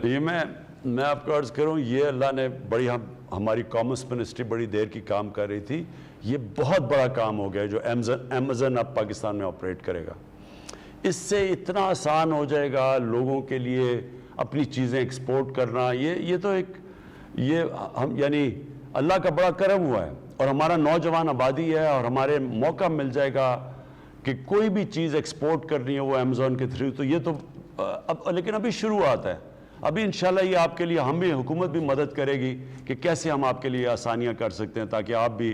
یہ میں آپ کو عرض کروں، یہ اللہ نے بڑی ہماری کامرس منسٹری بڑی دیر کی کام کر رہی تھی، یہ بہت بڑا کام ہو گیا جو امیزن اب پاکستان میں آپریٹ کرے گا. اس سے اتنا آسان ہو جائے گا لوگوں کے لیے اپنی چیزیں ایکسپورٹ کرنا. یہ تو ہم یعنی اللہ کا بڑا کرم ہوا ہے، اور ہمارا نوجوان آبادی ہے، اور ہمارے موقع مل جائے گا کہ کوئی بھی چیز ایکسپورٹ کرنی ہے وہ امیزون کے تھرو. تو یہ تو لیکن ابھی شروعات ہے. ابھی انشاءاللہ یہ آپ کے لیے، ہم بھی، حکومت بھی مدد کرے گی کہ کیسے ہم آپ کے لیے آسانیاں کر سکتے ہیں تاکہ آپ بھی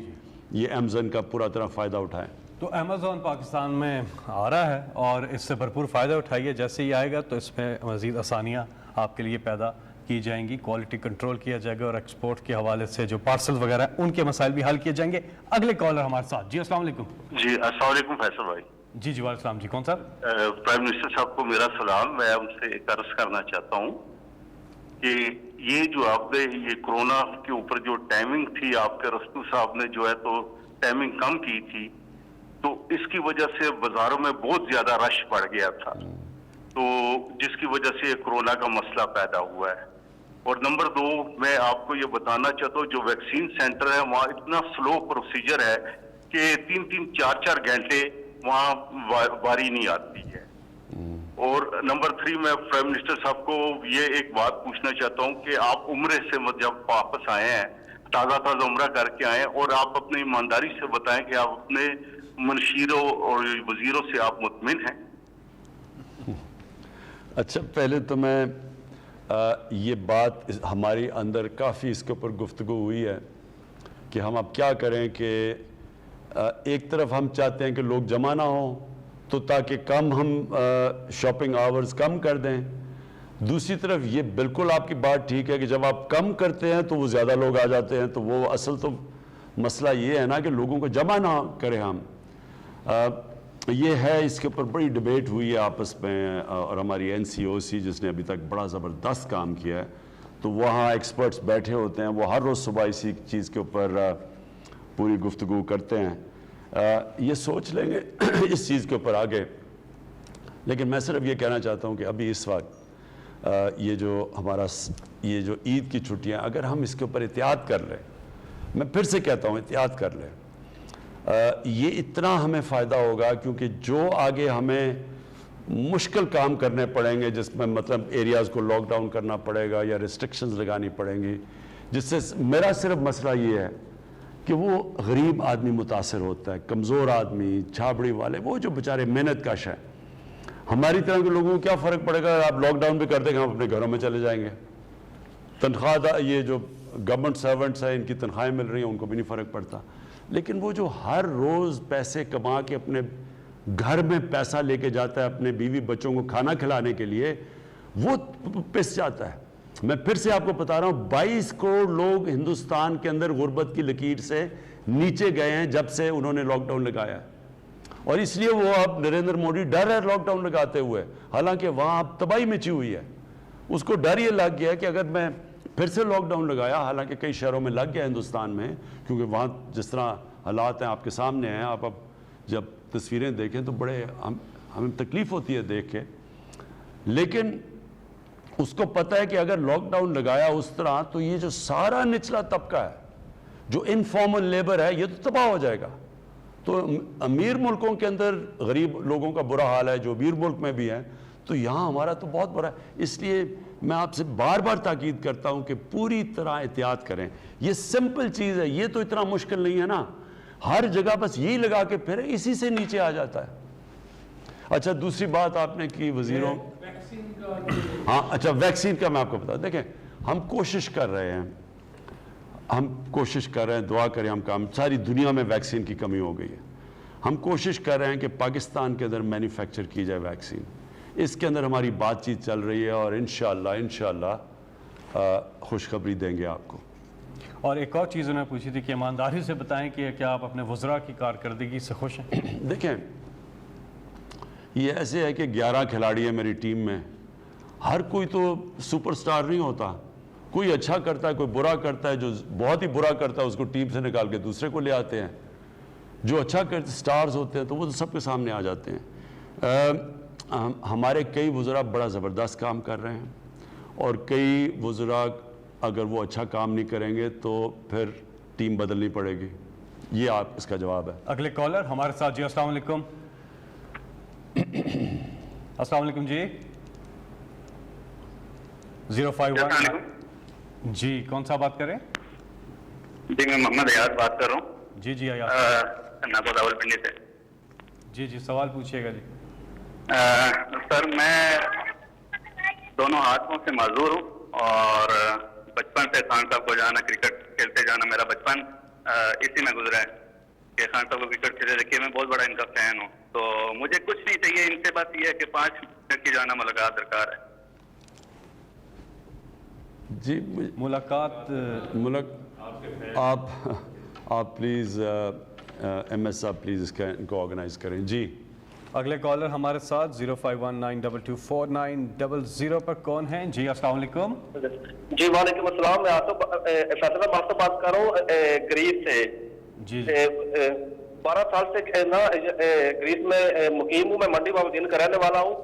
یہ امیزون کا پورا طرح فائدہ اٹھائیں. تو امیزون پاکستان میں آ رہا ہے اور اس سے بھرپور فائدہ اٹھائیے. جیسے ہی آئے گا تو اس میں مزید آسانیاں آپ کے لیے پیدا کی جائیں گی، کوالٹی کنٹرول کیا جائے گا، اور ایکسپورٹ کے حوالے سے جو پارسل وغیرہ ان کے مسائل بھی حل کیے جائیں گے. اگلے کالر ہمارے ساتھ. جی السلام علیکم. جی السلام علیکم فیصل بھائی. جی وعلیکم السلام. جی کون صاحب؟ پرائم منسٹر صاحب کو میرا سلام. میں ان سے ایک عرض کرنا چاہتا ہوں کہ یہ جو آپ نے یہ کرونا کے اوپر جو ٹائمنگ تھی، آپ کے رستو صاحب نے جو ہے تو ٹائمنگ کم کی تھی، تو اس کی وجہ سے بازاروں میں بہت زیادہ رش بڑھ گیا تھا، تو جس کی وجہ سے کرونا کا مسئلہ پیدا ہوا ہے. اور نمبر 2، میں آپ کو یہ بتانا چاہتا ہوں جو ویکسین سینٹر ہے وہاں اتنا سلو پروسیجر ہے کہ 3-3 4-4 گھنٹے وہاں باری نہیں آتی ہے. اور نمبر 3، میں پرائم منسٹر صاحب کو یہ ایک بات پوچھنا چاہتا ہوں کہ آپ عمرے سے جب واپس آئے ہیں، تازہ عمرہ کر کے آئے ہیں، اور آپ اپنی ایمانداری سے بتائیں کہ آپ اپنے منشیروں اور وزیروں سے آپ مطمئن ہیں؟ اچھا، پہلے تو میں یہ بات ہماری اندر کافی اس کے اوپر گفتگو ہوئی ہے کہ ہم اب کیا کریں کہ ایک طرف ہم چاہتے ہیں کہ لوگ جمع نہ ہوں تو تاکہ کم ہم شاپنگ آورز کم کر دیں. دوسری طرف یہ بالکل آپ کی بات ٹھیک ہے کہ جب آپ کم کرتے ہیں تو وہ زیادہ لوگ آ جاتے ہیں. تو وہ اصل تو مسئلہ یہ ہے نا کہ لوگوں کو جمع نہ کریں ہم. یہ ہے، اس کے اوپر بڑی ڈیبیٹ ہوئی ہے آپس میں، اور ہماری NCOC جس نے ابھی تک بڑا زبردست کام کیا ہے، تو وہاں ایکسپرٹس بیٹھے ہوتے ہیں، وہ ہر روز صبح اسی چیز کے اوپر پوری گفتگو کرتے ہیں. یہ سوچ لیں گے اس چیز کے اوپر آگے. لیکن میں صرف یہ کہنا چاہتا ہوں کہ ابھی اس وقت یہ جو عید کی چھٹیاں، اگر ہم اس کے اوپر احتیاط کر لیں، میں پھر سے کہتا ہوں احتیاط کر لیں، یہ اتنا ہمیں فائدہ ہوگا. کیونکہ جو آگے ہمیں مشکل کام کرنے پڑیں گے، جس میں مطلب ایریاز کو لاک ڈاؤن کرنا پڑے گا یا ریسٹرکشنز لگانی پڑیں گی، جس سے میرا صرف مسئلہ یہ ہے کہ وہ غریب آدمی متاثر ہوتا ہے، کمزور آدمی، چھابڑی والے، وہ جو بیچارے محنت کش ہیں. ہماری طرح کے لوگوں کو کیا فرق پڑے گا؟ آپ لاک ڈاؤن بھی کر دیں گے، ہم اپنے گھروں میں چلے جائیں گے. تنخواہ یہ جو گورنمنٹ سرونٹس ہیں، ان کی تنخواہیں مل رہی ہیں، ان کو بھی نہیں فرق پڑتا. لیکن وہ جو ہر روز پیسے کما کے اپنے گھر میں پیسہ لے کے جاتا ہے اپنے بیوی بچوں کو کھانا کھلانے کے لیے، وہ پس جاتا ہے. میں پھر سے آپ کو بتا رہا ہوں، 22 کروڑ لوگ ہندوستان کے اندر غربت کی لکیر سے نیچے گئے ہیں جب سے انہوں نے لاک ڈاؤن لگایا. اور اس لیے وہ اب نریندر مودی ڈر ہے لاک ڈاؤن لگاتے ہوئے، حالانکہ وہاں اب تباہی مچی ہوئی ہے. اس کو ڈر یہ لگ گیا کہ اگر میں پھر سے لاک ڈاؤن لگایا، حالانکہ کئی شہروں میں لگ گیا ہندوستان میں، کیونکہ وہاں جس طرح حالات ہیں آپ کے سامنے ہیں. آپ اب جب تصویریں دیکھیں تو بڑے ہمیں تکلیف ہوتی ہے دیکھ کے. لیکن اس کو پتہ ہے کہ اگر لاک ڈاؤن لگایا اس طرح تو یہ جو سارا نچلا طبقہ ہے، جو انفارمل لیبر ہے، یہ تو تباہ ہو جائے گا. تو امیر ملکوں کے اندر غریب لوگوں کا برا حال ہے، جو امیر ملک میں بھی ہیں، تو یہاں ہمارا تو بہت برا ہے. اس لیے میں آپ سے بار بار تاکید کرتا ہوں کہ پوری طرح احتیاط کریں. یہ سمپل چیز ہے، یہ تو اتنا مشکل نہیں ہے نا. ہر جگہ بس یہی لگا کے پھر اسی سے نیچے آ جاتا ہے. اچھا، دوسری بات آپ نے کی وزیروں، ہاں اچھا ویکسین کا میں آپ کو بتا. دیکھیں، ہم کوشش کر رہے ہیں، دعا کریں ہم کام. ساری دنیا میں ویکسین کی کمی ہو گئی ہے. ہم کوشش کر رہے ہیں کہ پاکستان کے اندر مینوفیکچر کی جائے ویکسین. اس کے اندر ہماری بات چیت چل رہی ہے، اور انشاءاللہ خوشخبری دیں گے آپ کو. اور ایک اور چیز انہوں نے پوچھی تھی کہ ایمانداری سے بتائیں کہ کیا آپ اپنے وزراء کی کارکردگی سے خوش ہیں؟ دیکھیں، یہ ایسے ہے کہ 11 کھلاڑی ہیں میری ٹیم میں. ہر کوئی تو سپر سٹار نہیں ہوتا. کوئی اچھا کرتا ہے، کوئی برا کرتا ہے. جو بہت ہی برا کرتا ہے اس کو ٹیم سے نکال کے دوسرے کو لے آتے ہیں. جو اچھا کرتے سٹارز ہوتے ہیں تو وہ سب کے سامنے آ جاتے ہیں. ہمارے کئی وزراء بڑا زبردست کام کر رہے ہیں، اور کئی وزراء اگر وہ اچھا کام نہیں کریں گے تو پھر ٹیم بدلنی پڑے گی. یہ آپ اس کا جواب ہے. اگلے کالر ہمارے ساتھ. جی السلام علیکم. السلام علیکم جی. 051. جی کون سا بات کریں؟ جی میں محمد ایاز بات کر رہا ہوں. جی جی ایاز ناگو راولپنڈی سے. جی جی سوال پوچھیے گا. جی سر میں دونوں ہاتھوں سے معذور ہوں اور بچپن سے خان صاحب کو جانا، کرکٹ کھیلتے جانا میرا بچپن اسی میں گزرا ہے کہ خان صاحب کو کرکٹ کھیلتے دیکھیے میں بہت بڑا ان کا فین ہوں. تو مجھے کچھ نہیں چاہیے ان سے، بات یہ ہے کہ 5 منٹ کی جانا ملاقات درکار ہے. جی ملاقات آپ پلیز ایم ایس صاحب پلیز ان کو آرگنائز کریں. جی اگلے کالر ہمارے ساتھ 0519224900 پر کون ہیں؟ جی السلام علیکم. جی وعلیکم السلام. میں فیصلہ ماسٹر بات کر رہا ہوں گریس سے. جی 12 سال سے نا گریس میں مقیم ہوں. میں منڈی باولدین کا رہنے والا ہوں.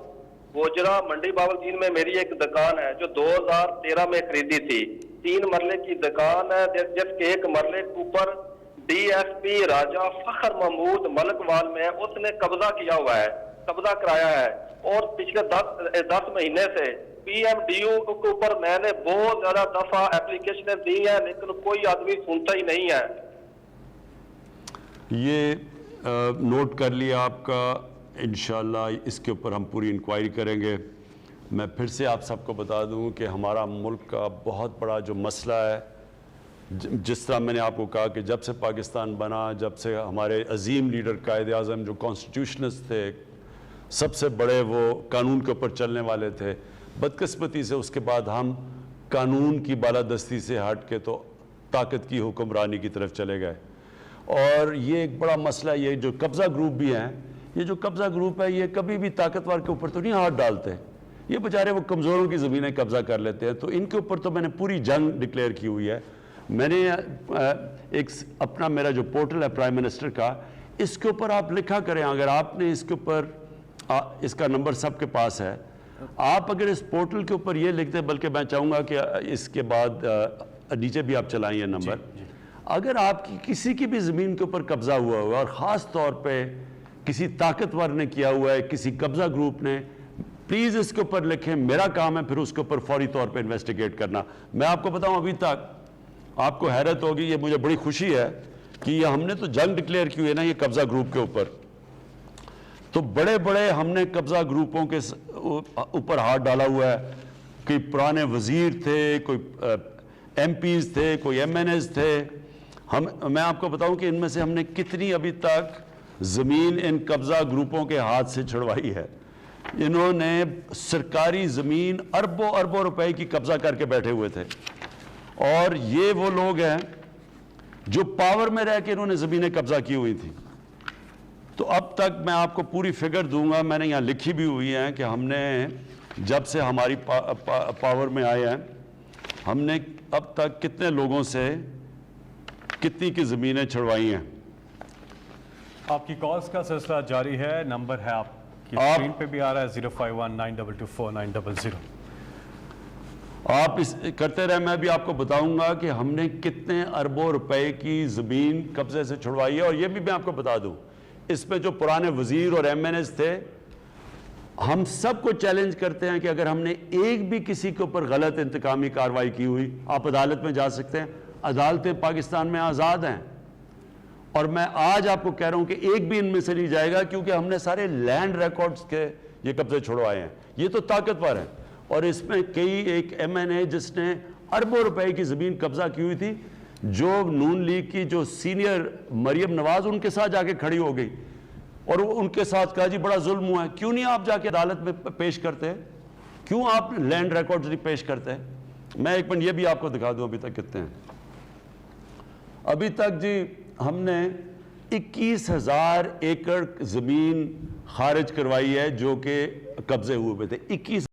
گوجرا منڈی باولدین میں میری ایک دکان ہے جو 2013 میں خریدی تھی. 3 مرلے کی دکان ہے جس کے ایک مرلے کے اوپر ڈی ایس پی راجہ فخر محمود ملک وال میں اس نے قبضہ کیا ہوا ہے، قبضہ کرایا ہے. اور پچھلے 10 مہینے سے پی ایم ڈی او کے اوپر میں نے بہت زیادہ دفعہ اپلیکیشنیں دی ہیں لیکن کوئی آدمی سنتا ہی نہیں ہے. یہ نوٹ کر لیا آپ کا. انشاءاللہ اس کے اوپر ہم پوری انکوائری کریں گے. میں پھر سے آپ سب کو بتا دوں کہ ہمارا ملک کا بہت بڑا جو مسئلہ ہے، جس طرح میں نے آپ کو کہا کہ جب سے پاکستان بنا، جب سے ہمارے عظیم لیڈر قائد اعظم جو کانسٹیٹیوشنسٹ تھے، سب سے بڑے وہ قانون کے اوپر چلنے والے تھے، بدقسمتی سے اس کے بعد ہم قانون کی بالادستی سے ہٹ کے تو طاقت کی حکمرانی کی طرف چلے گئے. اور یہ ایک بڑا مسئلہ، یہ جو قبضہ گروپ بھی ہیں، یہ جو قبضہ گروپ ہے یہ کبھی بھی طاقتور کے اوپر تو نہیں ہاتھ ڈالتے. یہ بیچارے وہ کمزوروں کی زمینیں قبضہ کر لیتے ہیں. تو ان کے اوپر تو میں نے پوری جنگ ڈکلیئر کی ہوئی ہے. میں نے ایک اپنا میرا جو پورٹل ہے پرائم منسٹر کا، اس کے اوپر آپ لکھا کریں. اگر آپ نے اس کے اوپر، اس کا نمبر سب کے پاس ہے، آپ اگر اس پورٹل کے اوپر یہ لکھ دیں، بلکہ میں چاہوں گا کہ اس کے بعد نیچے بھی آپ چلائیں یہ نمبر. اگر آپ کی کسی کی بھی زمین کے اوپر قبضہ ہوا ہوا اور خاص طور پہ کسی طاقتور نے کیا ہوا ہے، کسی قبضہ گروپ نے، پلیز اس کے اوپر لکھیں. میرا کام ہے پھر اس کے اوپر فوری طور پہ انویسٹیگیٹ کرنا. میں آپ کو بتاؤں ابھی تک آپ کو حیرت ہوگی، یہ مجھے بڑی خوشی ہے کہ یہ ہم نے تو جنگ ڈکلیئر کی ہوئی ہے نا یہ قبضہ گروپ کے اوپر. تو بڑے بڑے ہم نے قبضہ گروپوں کے اوپر ہاتھ ڈالا ہوا ہے. کوئی پرانے وزیر تھے، کوئی ایم پیز تھے، کوئی ایم این ایز تھے. میں آپ کو بتاؤں کہ ان میں سے ہم نے کتنی ابھی تک زمین ان قبضہ گروپوں کے ہاتھ سے چھڑوائی ہے. انہوں نے سرکاری زمین اربوں روپے کی قبضہ کر کے بیٹھے ہوئے تھے. اور یہ وہ لوگ ہیں جو پاور میں رہ کے انہوں نے زمینیں قبضہ کی ہوئی تھی. تو اب تک میں آپ کو پوری فگر دوں گا، میں نے یہاں لکھی بھی ہوئی ہیں کہ ہم نے جب سے ہماری پاور میں آئے ہیں، ہم نے اب تک کتنے لوگوں سے کتنی کی زمینیں چھڑوائی ہیں. آپ کی کالز کا سلسلہ جاری ہے. نمبر ہے آپ کی اسکرین پہ بھی آ رہا ہے 0519224900. آپ اس کرتے رہے. میں بھی آپ کو بتاؤں گا کہ ہم نے کتنے اربوں روپے کی زمین قبضے سے چھڑوائی ہے. اور یہ بھی میں آپ کو بتا دوں، اس پہ جو پرانے وزیر اور ایم این ایز تھے، ہم سب کو چیلنج کرتے ہیں کہ اگر ہم نے ایک بھی کسی کے اوپر غلط انتقامی کارروائی کی ہوئی، آپ عدالت میں جا سکتے ہیں. عدالتیں پاکستان میں آزاد ہیں. اور میں آج آپ کو کہہ رہا ہوں کہ ایک بھی ان میں سے نہیں جائے گا، کیونکہ ہم نے سارے لینڈ ریکارڈز کے یہ قبضے چھڑوائے ہیں. یہ تو طاقتور ہیں. اور اس میں ایک ایم این اے جس نے اربوں روپے کی زمین قبضہ کی ہوئی تھی، جو نون لیگ کی جو سینئر مریم نواز ان کے ساتھ جا کے کھڑی ہو گئی اور ان کے ساتھ کہا جی بڑا ظلم ہوا ہے. کیوں نہیں آپ جا کے عدالت میں پیش کرتے؟ کیوں آپ لینڈ ریکارڈز نہیں پیش کرتے؟ میں ایک منٹ یہ بھی آپ کو دکھا دوں ابھی تک کتنے ہیں. ابھی تک جی ہم نے 21,000 ایکڑ زمین خارج کروائی ہے جو کہ قبضے ہوئے تھے. 21